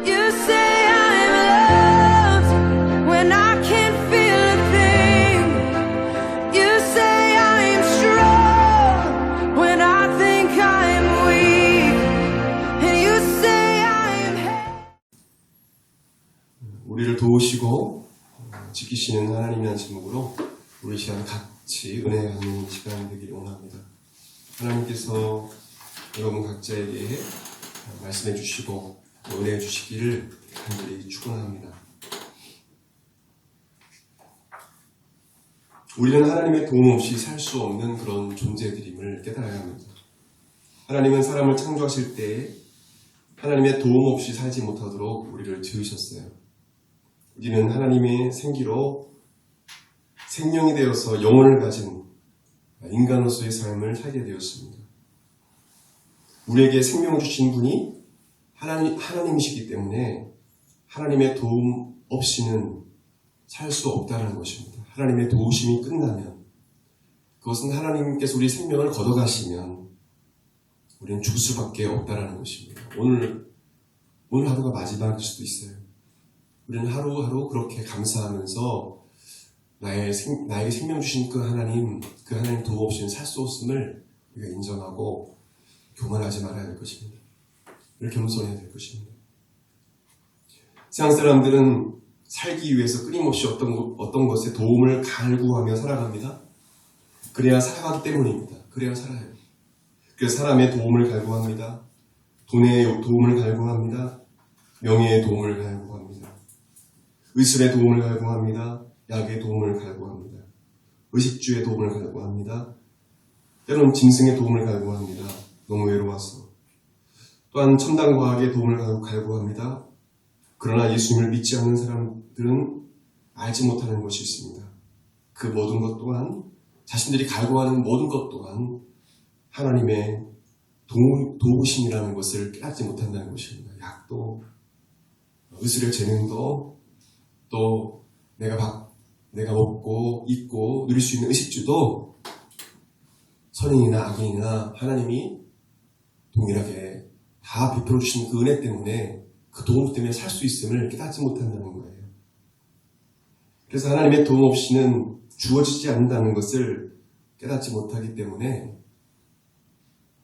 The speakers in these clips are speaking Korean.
You say I'm loved when I can't feel a thing. You say I'm strong when I think I'm weak. And you say I'm happy. 우리를 도우시고 지키시는 하나님이라는 제목으로 우리 시간 같이 은혜 받는 시간이 되기를 원합니다. 하나님께서 여러분 각자에게 말씀해 주시고 은혜해 주시기를 간절히 축원합니다. 우리는 하나님의 도움 없이 살 수 없는 그런 존재들임을 깨달아야 합니다. 하나님은 사람을 창조하실 때 하나님의 도움 없이 살지 못하도록 우리를 지으셨어요. 우리는 하나님의 생기로 생명이 되어서 영혼을 가진 인간으로서의 삶을 살게 되었습니다. 우리에게 생명을 주신 분이 하나님이시기 때문에 하나님의 도움 없이는 살 수 없다는 것입니다. 하나님의 도우심이 끝나면, 그것은 하나님께서 우리 생명을 걷어가시면 우리는 죽을 수밖에 없다는 것입니다. 오늘 하루가 마지막일 수도 있어요. 우리는 하루하루 그렇게 감사하면서 나에게 생명 주신 그 하나님 도움 없이는 살 수 없음을 우리가 인정하고 교만하지 말아야 될 것입니다. 늘 겸손해야 될 것입니다. 세상 사람들은 살기 위해서 끊임없이 어떤 것에 도움을 갈구하며 살아갑니다. 그래야 살아가기 때문입니다. 그래야 살아요. 그래서 사람의 도움을 갈구합니다. 돈의 도움을 갈구합니다. 명예의 도움을 갈구합니다. 의술의 도움을 갈구합니다. 약의 도움을 갈구합니다. 의식주의 도움을 갈구합니다. 때로는 짐승의 도움을 갈구합니다. 너무 외로워서. 또한 첨단 과학의 도움을 갈구합니다. 그러나 예수님을 믿지 않는 사람들은 알지 못하는 것이 있습니다. 그 모든 것 또한, 자신들이 갈구하는 모든 것 또한 하나님의 도우심이라는 것을 깨닫지 못한다는 것입니다. 약도, 의술의 재능도, 또 내가 먹고 입고 누릴 수 있는 의식주도 선인이나 악인이나 하나님이 동일하게 다 베풀어 주신 그 은혜 때문에, 그 도움 때문에 살 수 있음을 깨닫지 못한다는 거예요. 그래서 하나님의 도움 없이는 주어지지 않는다는 것을 깨닫지 못하기 때문에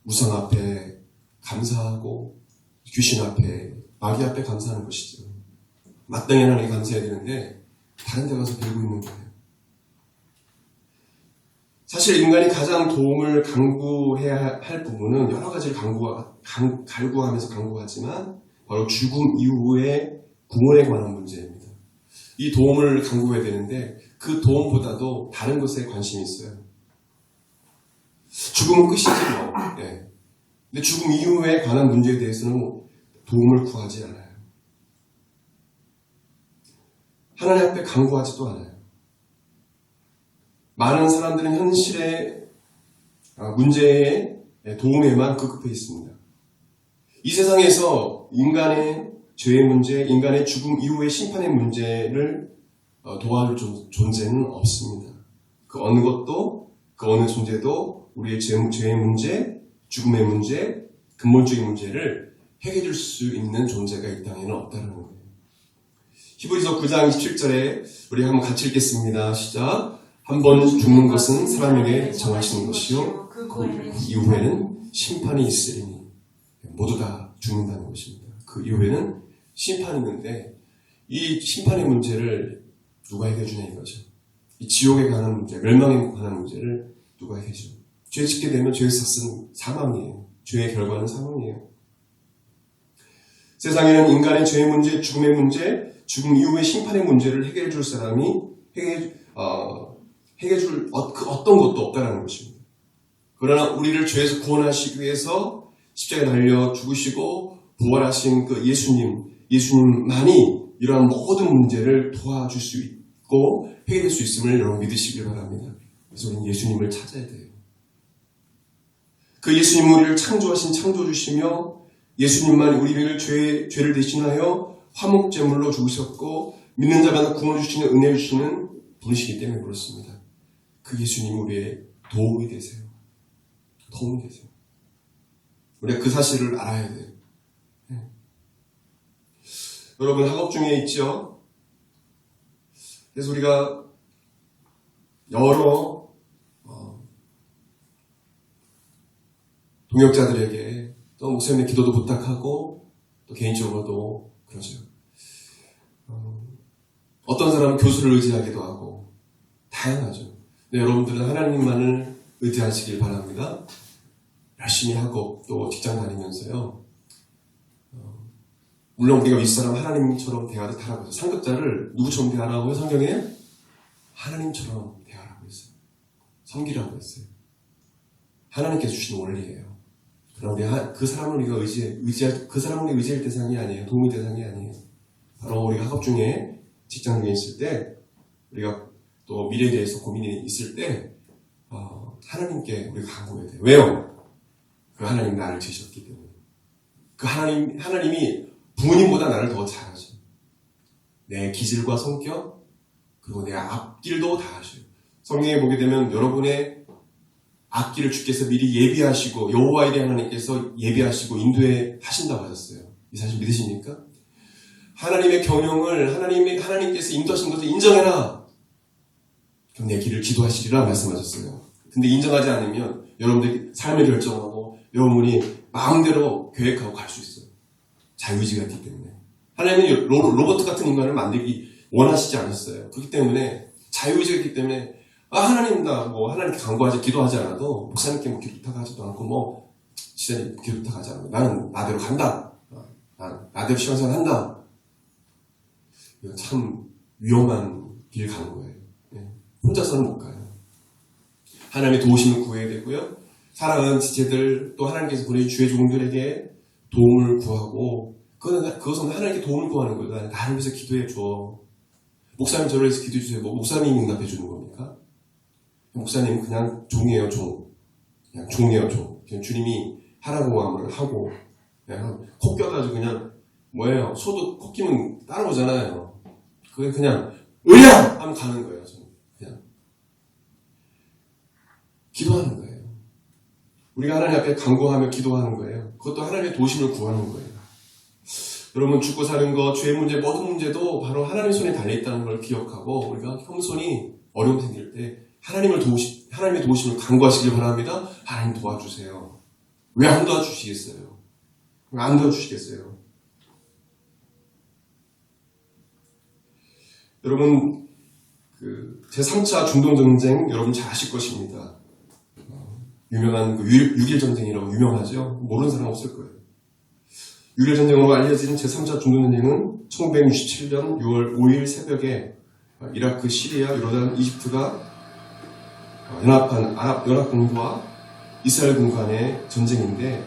우상 앞에 감사하고 귀신 앞에, 마귀 앞에 감사하는 것이죠. 마땅히 하나님께 감사해야 되는데 다른 데 가서 빌고 있는 거예요. 사실 인간이 가장 도움을 강구해야 할 부분은 여러 가지를 갈구하면서 강구하지만 바로 죽음 이후의 구원에 관한 문제입니다. 이 도움을 강구해야 되는데 그 도움보다도 다른 것에 관심이 있어요. 죽음은 끝이지 뭐. 네. 근데 죽음 이후에 관한 문제에 대해서는 도움을 구하지 않아요. 하나님 앞에 간구하지도 않아요. 많은 사람들은 현실의 문제의 도움에만 급급해 있습니다. 이 세상에서 인간의 죄의 문제, 인간의 죽음 이후의 심판의 문제를 도와줄 존재는 없습니다. 그 어느 것도, 그 어느 존재도 우리의 죄의 문제, 죽음의 문제, 근본적인 문제를 해결해 줄 수 있는 존재가 이 땅에는 없다는 거예요. 히브리서 9장 27절에 우리 한번 같이 읽겠습니다. 시작. 한 번 죽는 것은 사람에게 정하시는 것이요, 그 이후에는 심판이 있으리니. 모두 다 죽는다는 것입니다. 그 이후에는 심판이 있는데 이 심판의 문제를 누가 해결해 주냐 이거죠. 이 지옥에 관한 문제, 멸망에 관한 문제를 누가 해결해 주냐. 죄 짓게 되면 죄의 삭은 사망이에요. 죄의 결과는 사망이에요. 세상에는 인간의 죄의 문제, 죽음의 문제, 죽음 이후의 심판의 문제를 해결해 줄 사람이 해결해 줄 어떤 것도 없다는 것입니다. 그러나 우리를 죄에서 구원하시기 위해서 십자가에 달려 죽으시고 부활하신 그 예수님만이 이러한 모든 문제를 도와줄 수 있고 해결할 수 있음을 여러분 믿으시길 바랍니다. 그래서 우리는 예수님을 찾아야 돼요. 그 예수님은 우리를 창조하신 창조주시며 예수님만 우리를 죄를 대신하여 화목제물로 죽으셨고 믿는 자마다 구원을 주시는 은혜를 주시는 분이시기 때문에 그렇습니다. 그 예수님 우리의 도움이 되세요. 도움이 되세요. 우리가 그 사실을 알아야 돼요. 여러분 학업 중에 있죠? 그래서 우리가 여러 동역자들에게 또 목사님의 기도도 부탁하고 또 개인적으로도 그러죠. 어떤 사람은 교수를 의지하기도 하고 다양하죠. 네, 여러분들은 하나님만을 의지하시길 바랍니다. 열심히 하고 또 직장 다니면서요. 물론 우리가 윗사람 하나님처럼 대하듯 하라고 해서 상급자를 누구처럼 대하라고요? 성경에 하나님처럼 대하라고 했어요. 섬기라고 했어요. 하나님께서 주신 원리예요. 그런데 그 사람을 우리가 그 사람을 의지할 대상이 아니에요. 도움이 대상이 아니에요. 바로 우리가 학업 중에 직장 중에 있을 때 우리가 또 미래에 대해서 고민이 있을 때 하나님께 우리가 간구해야 돼요. 왜요? 그 하나님 나를 지으셨기 때문에. 그 하나님이 부모님보다 나를 더 잘 아셔요. 내 기질과 성격 그리고 내 앞길도 다 아셔요. 성경에 보게 되면 여러분의 앞길을 주께서 미리 예비하시고 여호와에 대한 하나님께서 예비하시고 인도해 하신다고 하셨어요. 이 사실 믿으십니까? 하나님의 경영을 하나님께서 인도하신 것을 인정해라. 그럼 내 길을 기도하시리라 말씀하셨어요. 근데 인정하지 않으면 여러분들이 삶을 결정하고 여러분이 마음대로 계획하고 갈 수 있어요. 자유의지가 있기 때문에. 하나님은 로봇 같은 인간을 만들기 원하시지 않았어요. 그렇기 때문에 자유의지가 있기 때문에 하나님 하나님께 간구하지 기도하지 않아도 목사님께 기도 부탁하지도 않고 지사님 기도 부탁하지 않고 나는 나대로 간다. 나대로 신앙생활 한다. 이건 참 위험한 길 가는 거예요. 혼자서는 못 가요. 하나님의 도우심을 구해야 되고요. 사랑하는 지체들 또 하나님께서 보내준 주의 종들에게 도움을 구하고 그것은 하나님께 도움을 구하는 거예요. 나를 위해서 기도해 줘. 목사님 저를 위해서 기도해 주세요. 목사님이 응답해 주는 겁니까? 목사님은 그냥 종이에요, 종. 그냥 종이에요, 종. 그냥 주님이 하라고 하면 하고 그냥 코 껴가지고 그냥 뭐예요? 소도 코 끼면 따라오잖아요. 그게 그냥 으랴! 하면 가는 거예요. 저는 그냥 기도하는 거예요. 우리가 하나님 앞에 간구하며 기도하는 거예요. 그것도 하나님의 도심을 구하는 거예요. 여러분 죽고 사는 것, 죄의 문제, 모든 문제도 바로 하나님의 손에 달려있다는 걸 기억하고 우리가 형손이 어려움 생길 때 하나님의 도우심을 간구하시길 바랍니다. 하나님 도와주세요. 왜 안 도와주시겠어요? 왜 안 도와주시겠어요? 여러분 제3차 중동전쟁 여러분 잘 아실 것입니다. 유명한 6.1 전쟁이라고 유명하죠? 모르는 사람 없을 거예요. 6.1 전쟁으로 알려진 제3차 중동전쟁은 1967년 6월 5일 새벽에 이라크, 시리아, 요르단, 이집트가 연합한 아랍연합군과 이스라엘군 간의 전쟁인데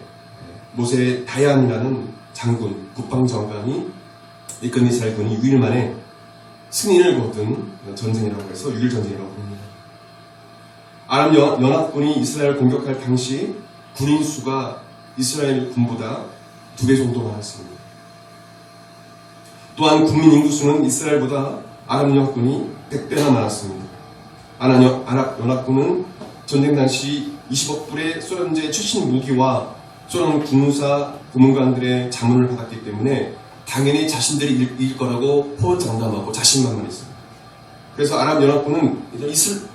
모세 다얀이라는 장군, 국방장관이 이끈 이스라엘군이 6일 만에 승리를 거둔 전쟁이라고 해서 6.1 전쟁이라고 합니다. 아랍연합군이 이스라엘을 공격할 당시 군인 수가 이스라엘 군보다 2배 정도 많았습니다. 또한 국민 인구수는 이스라엘보다 아랍연합군이 100배나 많았습니다. 아랍연합군은 전쟁 당시 20억 불의 소련제 최신 무기와 소련 군무사 고문관들의 자문을 받았기 때문에 당연히 자신들이 이길 거라고 호언장담하고 자신만만했습니다. 그래서 아랍연합군은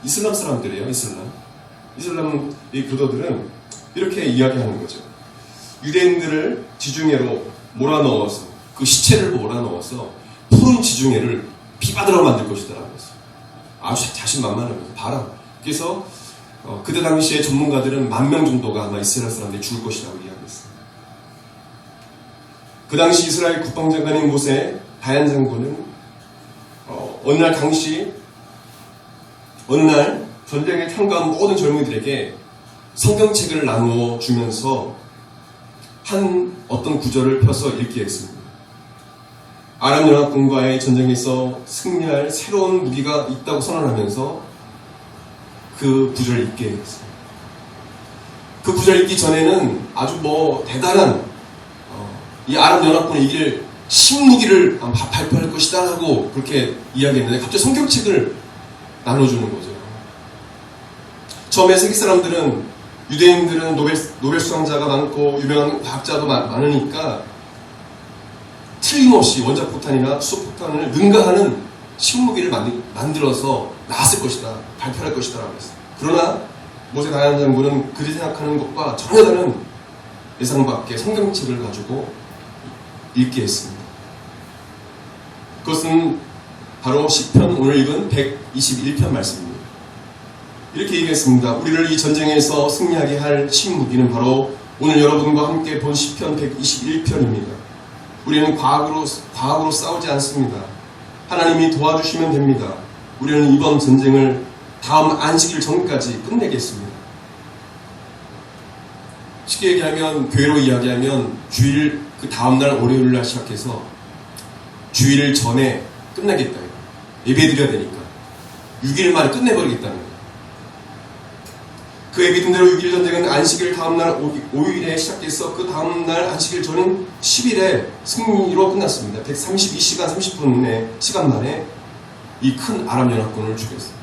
이슬람 사람들이에요. 이슬람 이 교도들은 이렇게 이야기하는 거죠. 유대인들을 지중해로 몰아넣어서 그 시체를 몰아넣어서 푸른 지중해를 피바다로 만들 것이다라고 했어요. 아주 자신만만하면서 봐라. 그래서 그때 당시에 전문가들은 10,000명 정도가 아마 이스라엘 사람들이 죽을 것이라고 이야기했어요. 그 당시 이스라엘 국방장관인 모세 다얀 장군은 어느 날 전쟁에 참가한 모든 젊은이들에게 성경책을 나누어 주면서 어떤 구절을 펴서 읽게 했습니다. 아랍연합군과의 전쟁에서 승리할 새로운 무기가 있다고 선언하면서 그 구절을 읽게 했습니다. 그 구절 읽기 전에는 아주 대단한 이 아랍연합군이 이길 신무기를 발표할 것이다 하고 그렇게 이야기했는데 갑자기 성경책을 나눠주는 거죠. 처음에 세계 사람들은 유대인들은 노벨 수상자가 많고 유명한 과학자도 많으니까 틀림없이 원자폭탄이나 수소폭탄을 능가하는 신무기를 만들어서 나왔을 것이다, 발표할 것이다 라고 했어요. 그러나 모세 다얀 장군은 그리 생각하는 것과 전혀 다른 예상 밖의 성경책을 가지고 읽게 했습니다. 그것은 바로 시편 오늘 읽은 121편 말씀입니다. 이렇게 얘기했습니다. 우리를 이 전쟁에서 승리하게 할 신무기는 바로 오늘 여러분과 함께 본 시편 121편입니다. 우리는 과학으로 싸우지 않습니다. 하나님이 도와주시면 됩니다. 우리는 이번 전쟁을 다음 안식일 전까지 끝내겠습니다. 쉽게 얘기하면, 교회로 이야기하면 주일 그 다음날 월요일날 시작해서 주일 전에 끝내겠다. 예배 드려야 되니까 6일 만에 끝내버리겠다는 거예요. 그의 믿음대로 6일 전쟁은 안식일 다음날 5일에 시작해서 그 다음날 안식일 전인 10일에 승리로 끝났습니다. 132시간 30분의 시간 만에 이 큰 아람 연합군을 죽였어요.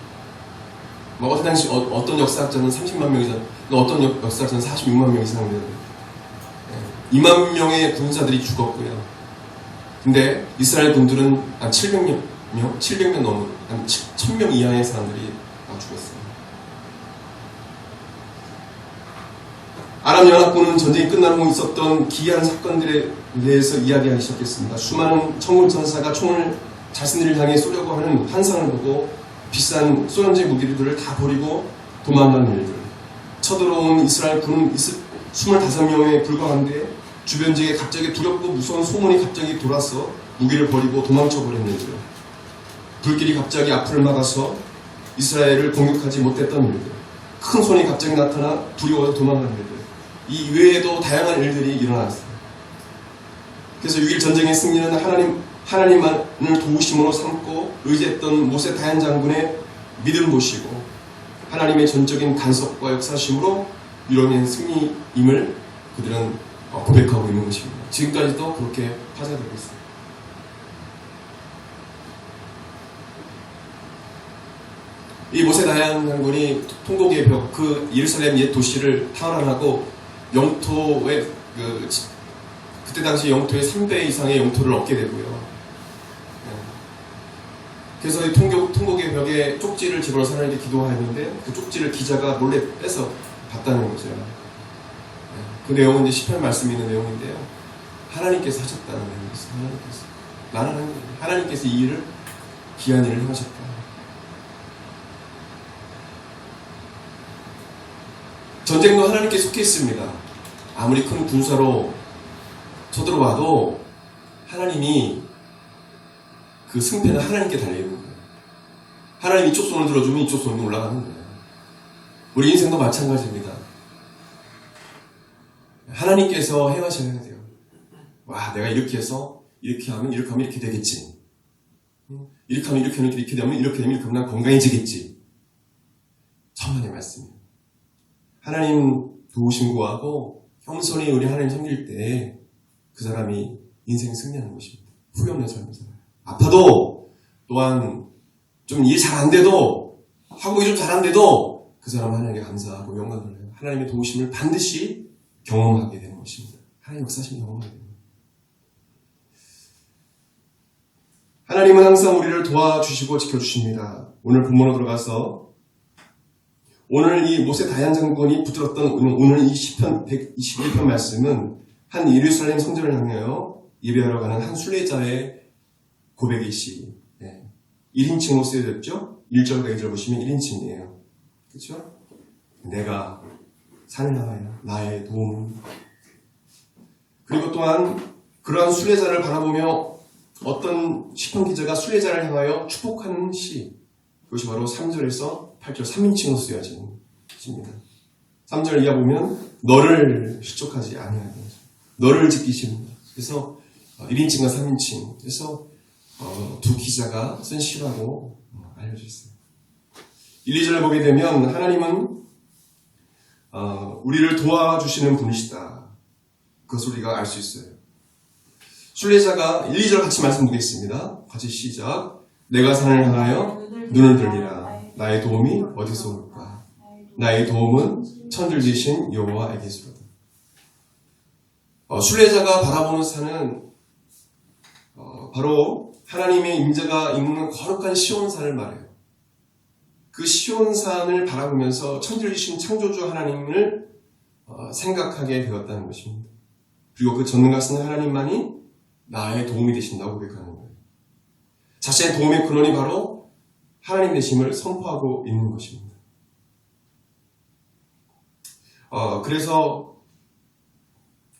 어떤 당시 어떤 역사학자는 30만 명이잖아요. 어떤 역사학자는 46만 명 이상 되는 2만 명의 군사들이 죽었고요. 근데 이스라엘 군들은 한 700명 넘은 한 1000명 이하의 사람들이 다 죽었어요. 아람 연합군은 전쟁이 끝난 후 있었던 기이한 사건들에 대해서 이야기하기 시작했습니다. 수많은 천군 천사가 총을 자신들을 향해 쏘려고 하는 환상을 보고 비싼 소형제 무기들을 다 버리고 도망가는 일들. 쳐들어온 이스라엘 군은 25명에 불과한데 주변 지역에 갑자기 두렵고 무서운 소문이 갑자기 돌아서 무기를 버리고 도망쳐버린 일들. 불길이 갑자기 앞을 막아서 이스라엘을 공격하지 못했던 일들. 큰 손이 갑자기 나타나 두려워서 도망가는 일들. 이 외에도 다양한 일들이 일어났어요. 그래서 6일 전쟁의 승리는 하나님만을 도우심으로 삼고 의지했던 모세 다얀 장군의 믿음 보시고 하나님의 전적인 간섭과 역사심으로 이뤄낸 승리임을 그들은 고백하고 있는 것입니다. 지금까지도 그렇게 파자되고 있습니다. 이 모세 다얀 장군이 통곡의 벽, 그 예루살렘 옛 도시를 탈환하고 영토의 그때 당시 영토의 3배 이상의 영토를 얻게 되고요. 그래서 이 통곡의 벽에 쪽지를 집어서 하나님께 기도하였는데 그 쪽지를 기자가 몰래 뺏어 봤다는 거죠. 그 내용은 이제 시편 말씀이 있는 내용인데요. 하나님께서 하셨다는 내용이었어요. 하나님께서 이 일을 귀한 일을 행하셨다. 전쟁도 하나님께 속해 있습니다. 아무리 큰 군사로 쳐들어와도 하나님이 그 승패는 하나님께 달려있는 거예요. 하나님이 이쪽 손을 들어주면 이쪽 손이 올라가는 거예요. 우리 인생도 마찬가지입니다. 하나님께서 행하셔야 돼요. 와, 내가 이렇게 해서 이렇게 하면 이렇게 되겠지. 이렇게 하면 이렇게 되면 이렇게 되면 난 건강해지겠지. 천만의 말씀이에요. 하나님 도우심 구하고 겸손히 우리 하나님 섬길 때 그 사람이 인생 승리하는 것입니다. 후회 없는 삶을 살아요. 아파도 또한 좀 일 잘 안 돼도 하고 일 좀 잘한데도 그 사람은 하나님께 감사하고 영광을 해요. 하나님의 도우심을 반드시 경험하게 되는 것입니다. 하나님 역사심을 경험하게 됩니다. 하나님은 항상 우리를 도와주시고 지켜주십니다. 오늘 본문으로 들어가서 오늘 이 모세 다얀 장군이 붙들었던 오늘 이 시편 121편 말씀은 한 예루살렘 성전을 향하여 예배하러 가는 한 순례자의 고백이시. 1인칭으로 쓰여졌죠? 1절과 2절 보시면 1인칭이에요. 그렇죠? 내가 산을 향하여 나의 도움. 그리고 또한 그러한 순례자를 바라보며 어떤 시편 기자가 순례자를 향하여 축복하는 시. 그것이 바로 3절에서 8절 3인칭으로 쓰여진 시입니다. 3절 이하 보면 너를 실족하지 아니하니 너를 지키십니다. 그래서 1인칭과 3인칭. 그래서 두 기자가 쓴 시라고 알려져 있어요. 1, 2절을 보게 되면 하나님은 우리를 도와주시는 분이시다. 그것을 우리가 알 수 있어요. 순례자가 1, 2절 같이 말씀 보겠습니다. 같이 시작. 내가 산을 향하여 눈을 들리라. 나의 도움이 어디서 올까? 나의 도움은 천들지신 여호와에게서로다. 순례자가 바라보는 산은 바로 하나님의 임재가 있는 거룩한 시온산을 말해요. 그 시온산을 바라보면서 천지를 주신 창조주 하나님을 생각하게 되었다는 것입니다. 그리고 그 전능하신 하나님만이 나의 도움이 되신다고 고백하는 거예요. 자신의 도움의 근원이 바로 하나님 되심을 선포하고 있는 것입니다. 그래서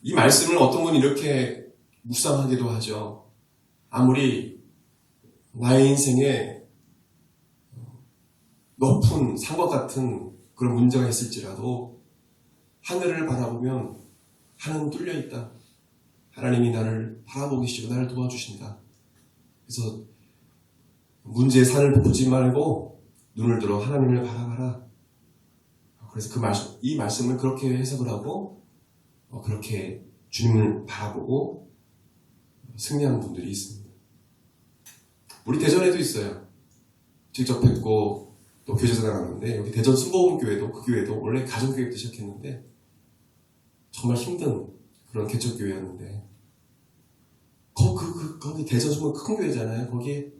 이 말씀을 어떤 분이 이렇게 묵상하기도 하죠. 아무리 나의 인생에 높은 산과 같은 그런 문제가 있을지라도 하늘을 바라보면 하늘은 뚫려 있다. 하나님이 나를 바라보고 계시고 나를 도와주신다. 그래서 문제의 산을 보지 말고 눈을 들어 하나님을 바라봐라. 그래서 이 말씀을 그렇게 해석을 하고 그렇게 주님을 바라보고 승리하는 분들이 있습니다. 우리 대전에도 있어요. 직접 뵙고 또 교제사 나갔는데 여기 대전 순복음교회도 그 교회도 원래 가정교회부터 시작했는데 정말 힘든 그런 개척교회였는데 거기 대전 순복음 큰 교회잖아요. 거기에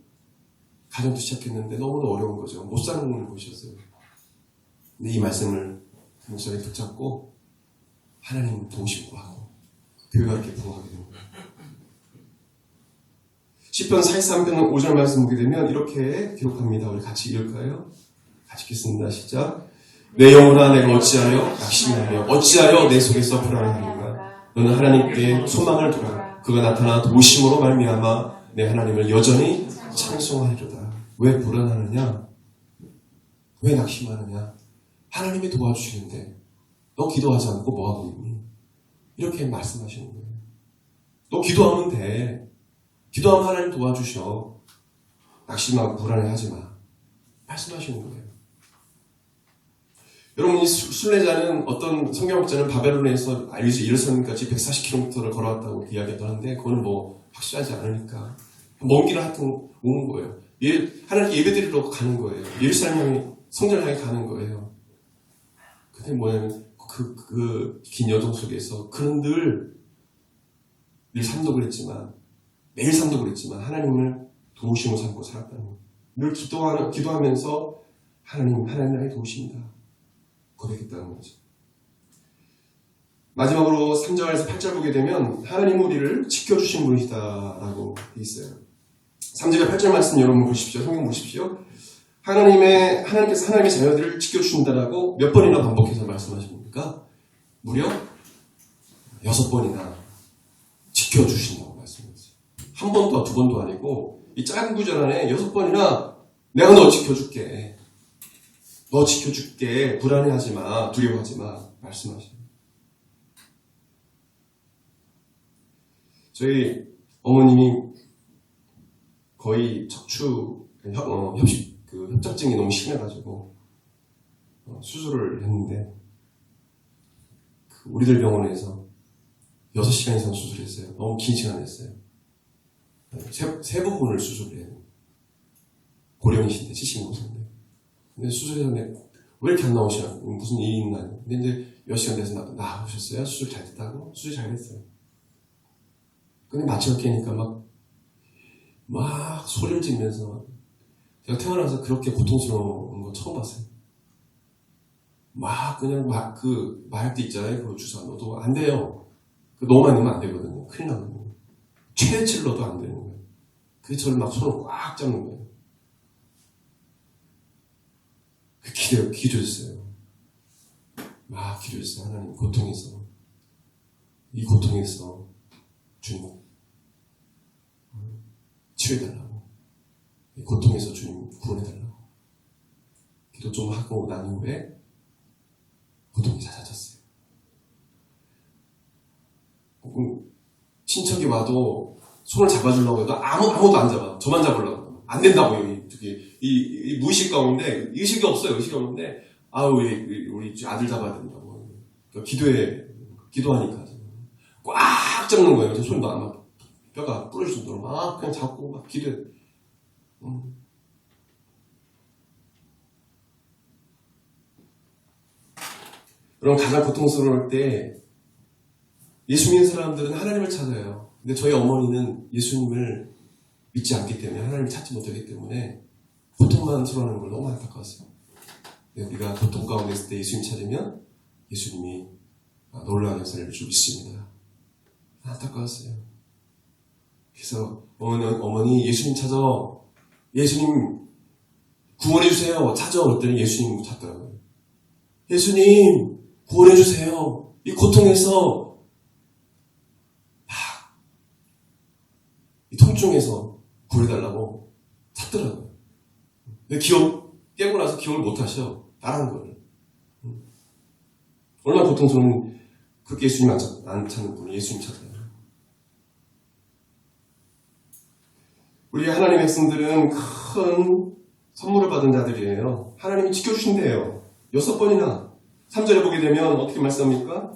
가정도 시작했는데 너무도 어려운 거죠. 못 사는 곳이었어요. 근데 이 말씀을 간절히 붙잡고 하나님 도우시고 하고 교회가 이렇게 부흥하게 됩니다. 시편 43편 5절 말씀 보게 되면 이렇게 기록합니다. 우리 같이 읽을까요? 같이 읽겠습니다. 시작. 내 영혼아 내가 어찌하여 낙심하며 어찌하여 내 속에서 불안하는가. 너는 하나님께 소망을 두라. 그가 나타나 도우심으로 말미암아 내 하나님을 여전히 찬송하리로다. 왜 불안하느냐? 왜 낙심하느냐? 하나님이 도와주시는데 너 기도하지 않고 뭐하고 있니? 이렇게 말씀하시는 거예요. 너 기도하면 돼. 기도하면 하나님 도와주셔. 낙심하고 불안해하지 마. 말씀하시는 거예요. 여러분, 이 순례자는 어떤 성경학자는 바벨론에서 예루살렘까지 140km를 걸어왔다고 이야기하는데 그거는 뭐 확실하지 않으니까 먼 길을 하여튼 온 거예요. 하나님께 예배드리러 가는 거예요. 예루살렘 향해 성전을 향해 가는 거예요. 근데 뭐냐면 그 긴 여정 속에서 그는 늘 삶도 그랬지만 매일 삶도 그랬지만 하나님을 도우심을 삼고 살았다는 거예요. 늘 기도하면서 하나님 나를 도우십니다. 고백했다는 거죠. 마지막으로 3절에서 8절 보게 되면 하나님 우리를 지켜주신 분이시다라고 되어 있어요. 3절에 8절 말씀 여러분 보십시오. 성경 보십시오. 하나님께서 하나님의 자녀들을 지켜주신다라고 몇 번이나 반복해서 말씀하십니까? 무려 6번이나 지켜주신다고 말씀했어요. 한 번도 두 번도 아니고 이 짧은 구절 안에 6번이나 내가 너 지켜줄게. 너 지켜줄게. 불안해하지 마. 두려워하지 마. 말씀하십니다. 저희 어머님이 거의 척추 협착증이 너무 심해가지고 수술을 했는데 우리들 병원에서 6시간 이상 수술했어요. 너무 긴 시간 했어요. 세 부분을 수술해요. 고령이신데 75세인데 근데 수술했는데 왜 이렇게 안 나오시나 무슨 일이 있나. 근데 이제 몇 시간 돼서 나오셨어요. 수술 잘 됐다고. 수술 잘 됐어요. 근데 마취가 깨니까 막 소리를 지르면서 제가 태어나서 그렇게 고통스러운 거 처음 봤어요. 그냥 그 마약도 있잖아요. 그 주사 넣어도 안 돼요. 너무 많이 넣으면 안 되거든요. 큰일 나거든요. 최대치를 넣어도 안 되는 거예요. 그래서 저를 손을 꽉 잡는 거예요. 기도했어요. 기도했어요. 하나님 고통에서 이 고통에서 주님 치유해달라고. 이 고통에서 주님 구원해달라고. 기도 좀 하고 난 후에 고통이 사라졌어요. 친척이 와도 손을 잡아주려고 해도 아무도 안 잡아. 저만 잡으려고. 안 된다고요. 이 무의식 가운데 의식이 없어요. 의식이 없는데 우리 아들 잡아야 된다고. 기도하니까 꽉 잡는 거예요. 제 손도 뼈가 부러질 정도로 그냥 잡고 기도해. 여러분, 가장 고통스러울 때 예수 믿는 사람들은 하나님을 찾아요. 근데 저희 어머니는 예수님을 믿지 않기 때문에, 하나님을 찾지 못하기 때문에 고통만 스러워하는 걸 너무 안타까웠어요. 우리가 고통 가운데 있을 때 예수님 찾으면 예수님이 놀라운 역사를 주고 있습니다. 안타까웠어요. 그래서 어머니 예수님 찾아, 예수님 구원해주세요, 찾아. 그랬더니 예수님 찾더라고요. 예수님 구원해주세요, 이 고통에서, 이 통증에서 구해달라고 찾더라고요. 근데 깨고 나서 기억을 못하셔, 다른 거를. 얼마나 고통스러운, 그렇게 예수님 안 찾는 분이 예수님 찾아요. 우리 하나님의 백성들은 큰 선물을 받은 자들이에요. 하나님이 지켜주신대요. 6번이나 3절에 보게 되면 어떻게 말씀합니까?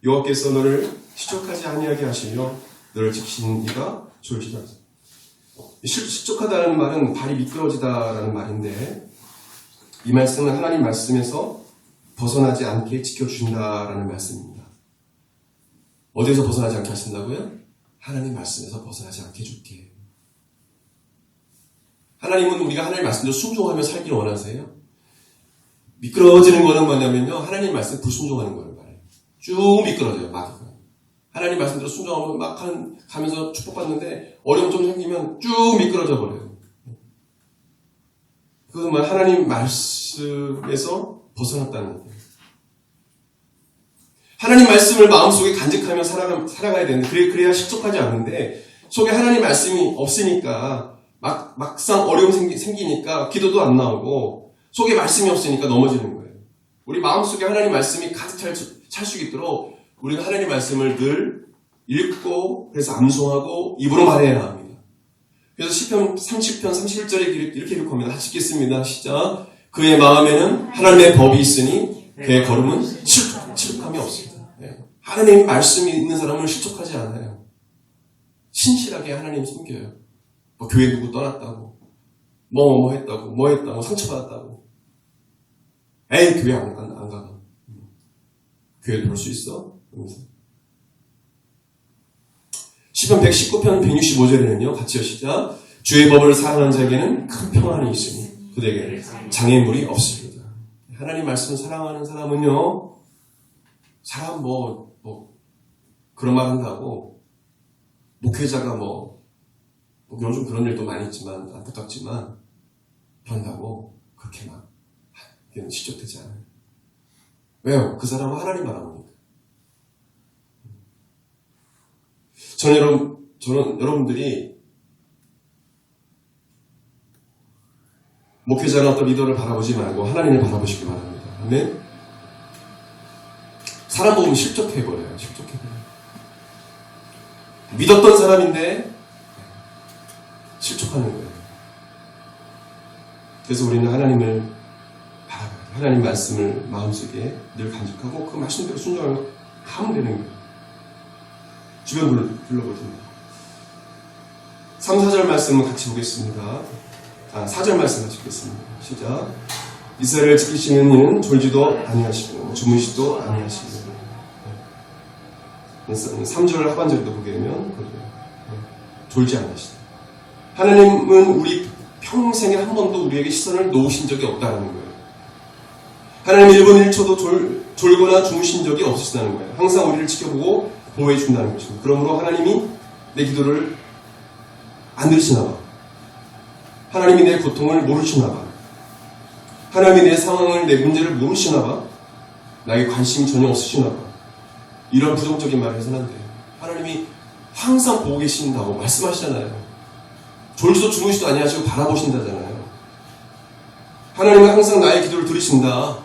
여호와께서 너를 시족하지 아니하게 하시며 너를 지키시는 이가 좋으시다. 시족하다는 말은 발이 미끄러지다라는 말인데, 이 말씀은 하나님 말씀에서 벗어나지 않게 지켜주신다라는 말씀입니다. 어디에서 벗어나지 않게 하신다고요? 하나님 말씀에서 벗어나지 않게 해줄게. 하나님은 우리가 하나님 말씀대로 순종하며 살기를 원하세요. 미끄러지는 거는 뭐냐면요, 하나님 말씀 불순종하는 거를 말해요. 쭉 미끄러져요, 막. 하나님 말씀대로 순종하면 막 가면서 축복받는데 어려움 좀 생기면 쭉 미끄러져 버려요. 그건 하나님 말씀에서 벗어났다는 거예요. 하나님 말씀을 마음속에 간직하며 살아가야 되는데, 그래야 실족하지 않는데, 속에 하나님 말씀이 없으니까 막상 어려움 생기니까 기도도 안 나오고, 속에 말씀이 없으니까 넘어지는 거예요. 우리 마음속에 하나님 말씀이 가득 찰 수 있도록 우리가 하나님 말씀을 늘 읽고, 그래서 암송하고 입으로 말해야 합니다. 그래서 시편 30편 31절에 이렇게 기록합니다. 같이 읽겠습니다. 시작. 그의 마음에는 하나님의 법이 있으니 그의 걸음은 실족함이 없습니다. 하나님의 말씀이 있는 사람은 실족하지 않아요. 신실하게 하나님 섬겨요. 교회 누구 떠났다고, 뭐 했다고, 상처받았다고. 에이, 교회 안 가. 교회 볼 수 있어? 시편 119편 165절에는요, 같이 시작. 주의 법을 사랑하는 자에게는 큰 평안이 있으니 그들에게 장애물이 없습니다. 하나님 말씀을 사랑하는 사람은요, 사람 그런 말 한다고, 목회자가 요즘 그런 일도 많이 있지만, 안타깝지만, 그런다고, 그렇게 시족되지 않아요. 왜요? 그 사람은 하나님 바라보니까. 저는 여러분들이, 목회자나 어떤 리더를 바라보지 말고, 하나님을 바라보시기 바랍니다. 아멘? 사람 보면 실족해버려요. 믿었던 사람인데 실족하는 거예요. 그래서 우리는 하나님을 바라봐요. 하나님 말씀을 마음속에 늘 간직하고 그 말씀대로 순종하면 하면 되는 거예요. 주변 둘러보세요. 3, 4절 말씀을 같이 보겠습니다. 4절 말씀 같이 보겠습니다. 시작. 이스라엘을 지키시는 이는 졸지도 아니하시고 주무시도 아니하시고. 3절 하반절도 보게 되면 졸지 않으시다. 하나님은 우리 평생에 한 번도 우리에게 시선을 놓으신 적이 없다는 거예요. 하나님 1분 1초도 졸거나 주무신 적이 없으시다는 거예요. 항상 우리를 지켜보고 보호해 준다는 것입니다. 그러므로 하나님이 내 기도를 안 들으시나 봐. 하나님이 내 고통을 모르시나 봐. 하나님이 내 상황을, 내 문제를 모르시나 봐. 나에게 관심이 전혀 없으시나 봐. 이런 부정적인 말을 해서는 안 돼요. 하나님이 항상 보고 계신다고 말씀하시잖아요. 졸지도 주무시도 아니하시고 바라보신다잖아요. 하나님은 항상 나의 기도를 들으신다.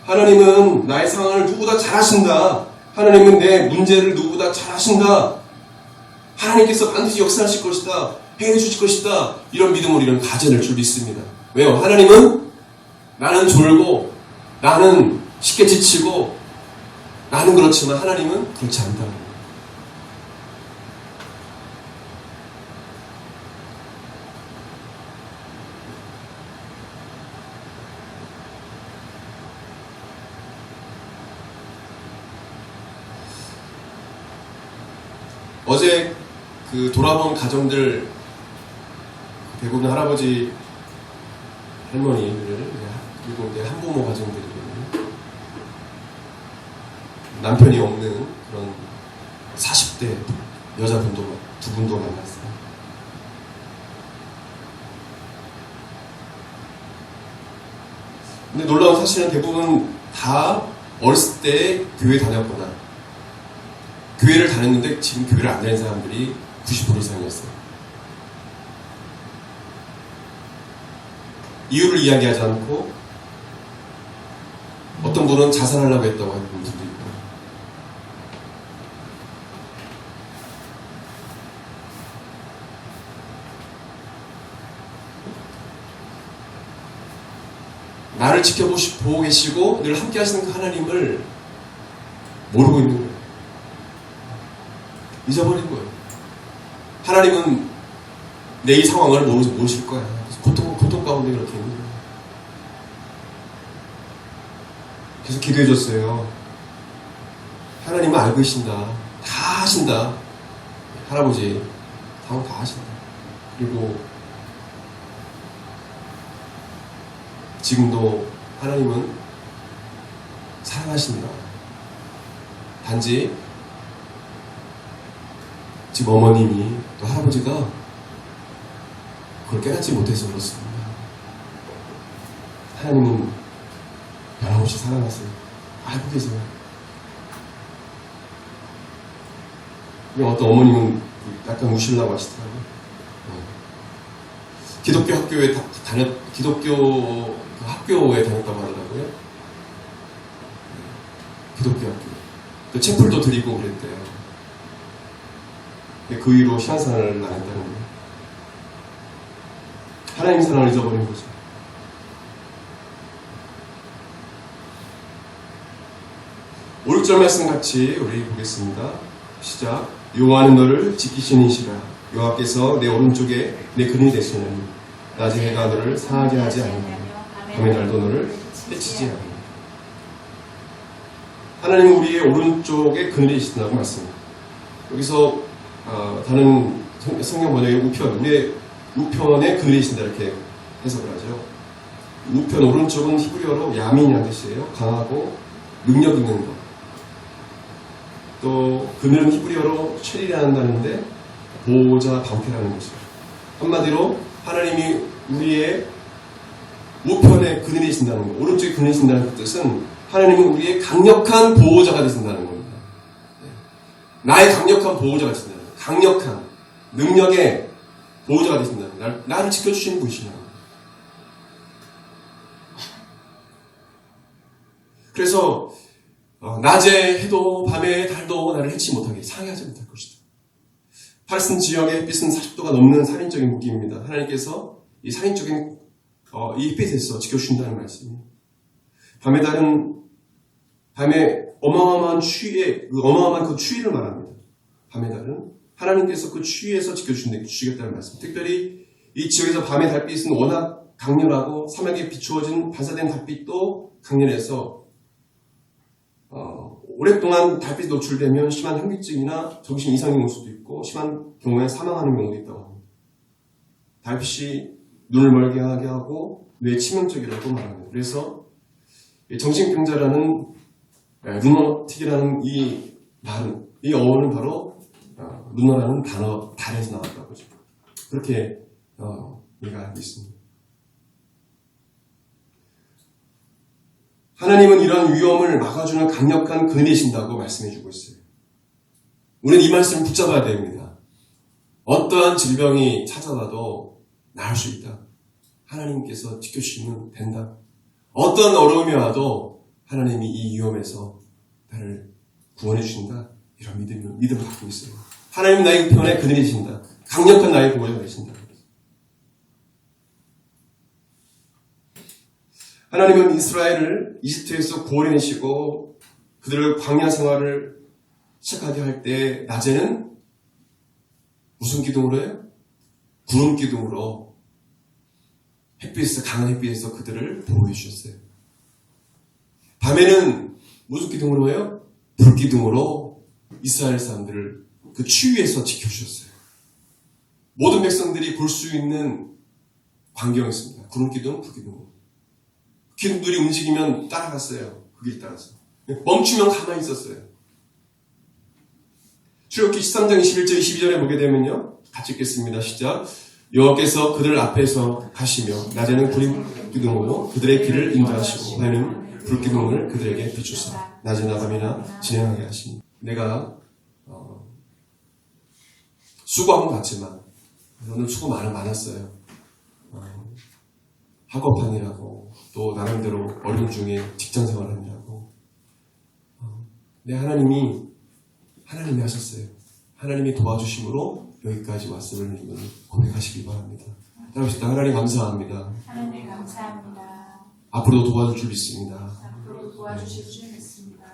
하나님은 나의 상황을 누구보다 잘 아신다. 하나님은 내 문제를 누구보다 잘 아신다. 하나님께서 반드시 역사하실 것이다. 행해 주실 것이다. 이런 믿음으로 우리는 가져낼 줄 믿습니다. 왜요? 하나님은 나는 졸고, 나는 쉽게 지치고, 나는 그렇지만 하나님은 그렇지 않다는 거예요. 어제 돌아본 가정들 대부분 할아버지, 할머니들, 그리고 이제 한부모 가정들이거든요. 남편이 없는 그런 40대 여자분도 두 분도 만났어요. 근데 놀라운 사실은 대부분 다 어렸을 때 교회 다녔거나 교회를 다녔는데 지금 교회를 안 다니는 사람들이 90% 이상이었어요. 이유를 이야기하지 않고 어떤 분은 자살하려고 했다고 하는 분들도 있고 나를 지켜보고 계시고 늘 함께 하시는 그 하나님을 모르고 있는 거예요. 잊어버린 거예요. 하나님은 내 이 상황을 모르실 거야. 고통 가운데 그렇게 있는 거예요. 그래서 기도해줬어요. 하나님은 알고 계신다. 다 하신다. 할아버지, 상황 다 하신다. 그리고 지금도 하나님은 사랑하신다. 단지 지금 어머님이 또 할아버지가 그걸 깨닫지 못해서 그렇습니다. 하나님은 변함없이 사랑하세요. 알고 계세요. 어떤 어머님은 약간 우시려고 하시더라고요. 기독교 학교에 기독교 학교에 다녔다고 하더라고요. 기독교 학교. 또 채플도 드리고 그랬대요. 그 이후로 신앙생활을 안 했다는 거예요. 하나님 사랑을 잊어버린 거죠. 오륙절 말씀 같이 우리 보겠습니다. 시작. 여호와는 너를 지키시는 이시라. 여호와께서 내 오른쪽에 내 근이 되시느니 낮에 해가 너를 상하게 하지 않으며 밤의 날도 너를 해치지 않으며. 하나님은 우리의 오른쪽에 근이 되신다고 말씀합니다. 여기서 다른 성경 번역의 우편에 근이 되신다 이렇게 해석을 하죠. 우편 오른쪽은 히브리어로 야민이라는 뜻이에요. 강하고 능력 있는 것. 또 그늘은 히브리어로 쉘이라는 단어인데 보호자, 방패라는 것이죠. 한마디로 하나님이 우리의 우편에 그늘이 계신다는 것, 오른쪽에 그늘이 계신다는 그 뜻은 하나님은 우리의 강력한 보호자가 되신다는 겁니다. 나의 강력한 보호자가 되신다는 거예요. 강력한 능력의 보호자가 되신다는 거예요. 나를 지켜주시는 분이시냐. 그래서 낮에 해도 밤에 달도 나를 해치 못하게 상해하지 못할 것이다. 팔스틴 지역의 햇빛은 40도가 넘는 살인적인 무기입니다. 하나님께서 이 살인적인 이 햇빛에서 지켜주신다는 말씀이에요. 밤에 어마어마한 그 추위를 말합니다. 밤의 달은 하나님께서 그 추위에서 지켜주시겠다는 말씀. 특별히 이 지역에서 밤의 달빛은 워낙 강렬하고 사막에 비추어진 반사된 달빛도 강렬해서 오랫동안 달빛에 노출되면 심한 현기증이나 정신 이상이 올 수도 있고 심한 경우에 사망하는 경우도 있다고 합니다. 달빛이 눈을 멀게 하게 하고 뇌에 치명적이라고 말합니다. 그래서 정신병자라는 루너틱이라는 이 어원은 바로 루너라는 단에서 나왔다고 하죠. 그렇게 우리가 알고 있습니다. 하나님은 이런 위험을 막아주는 강력한 근이신다고 말씀해주고 있어요. 우리는 이 말씀을 붙잡아야 됩니다. 어떠한 질병이 찾아와도 나을 수 있다. 하나님께서 지켜주시면 된다. 어떤 어려움이 와도 하나님이 이 위험에서 나를 구원해 주신다. 이런 믿음을 갖고 있어요. 하나님은 나의 편에 그늘이 되신다. 강력한 나의 보호자가 되신다. 하나님은 이스라엘을 이집트에서 구원해내시고 그들을 광야 생활을 시작하게 할 때 낮에는 무슨 기둥으로 해요? 구름 기둥으로 강한 햇빛에서 그들을 보호해 주셨어요. 밤에는 무슨 기둥으로 해요? 불 기둥으로 이스라엘 사람들을 그 추위에서 지켜주셨어요. 모든 백성들이 볼 수 있는 반경했습니다. 구름기둥, 불기둥. 기둥들이 움직이면 따라갔어요. 그 길 따라서. 멈추면 가만히 있었어요. 출애굽기 13장 21절 22절에 보게 되면요. 같이 읽겠습니다. 시작. 여호와께서 그들 앞에서 가시며 낮에는 구름기둥으로 그들의 길을 인도하시고 밤에는 불기둥을 그들에게 비추사 낮이나 밤이나 진행하게 하시니 내가 수고한 것 같지만 오늘 수고 많았어요. 학업하느라고 또 나름대로 어린 중에 직장생활 하느라고 네, 하나님이 하셨어요. 하나님이 도와주심으로 여기까지 왔음을 고백하시기 바랍니다. 따라합시다. 하나님 감사합니다. 하나님 감사합니다. 앞으로도 도와줄 줄 믿습니다. 앞으로 도와주실 줄 믿습니다.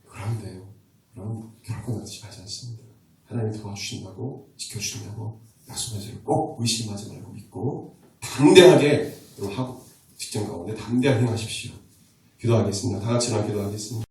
그런데요. 그럼 결코 나지 않습니다. 하나님이 도와주신다고 지켜주신다고 약속하세요. 꼭 의심하지 말고 믿고 담대하게 하고 직장 가운데 담대하게 행하십시오. 기도하겠습니다. 다 같이 기도하겠습니다.